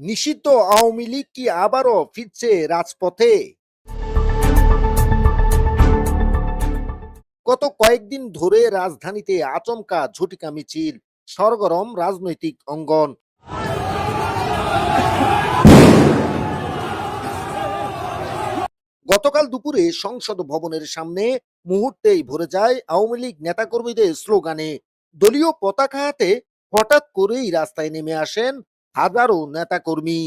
নিষিদ্ধ আওয়ামী লীগ কি আবারও ফিরছে রাজপথে? গত কয়েকদিন ধরে রাজধানীতে আচমকা ঝটিকা মিছিল, সরগরম রাজনৈতিক অঙ্গন। গতকাল দুপুরে সংসদ ভবনের সামনে মুহূর্তেই ভরে যায় আওয়ামী লীগ নেতাকর্মীদের স্লোগানে। দলীয় পতাকা হাতে হঠাৎ করেই রাস্তায় নেমে আসেন হাজারো নেতাকর্মী।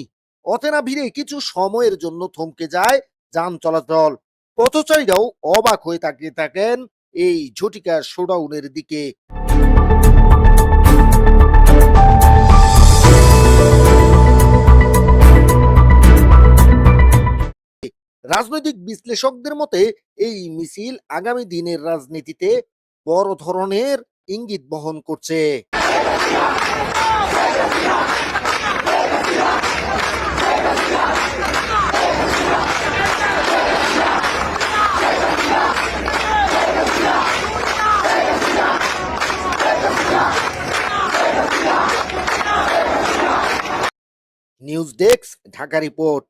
অচেনা ভিড়ে কিছু সময়ের জন্য থমকে যায় যান চলাচল। পথচারীরাও অবাক হয়ে তাকিয়ে থাকেন এই ঝটিকা শোডাউনের দিকে। রাজনৈতিক বিশ্লেষকদের মতে এই মিছিল আগামী দিনের রাজনীতিতে বড় ধরনের ইঙ্গিত বহন করছে। News desk, Dhaka report.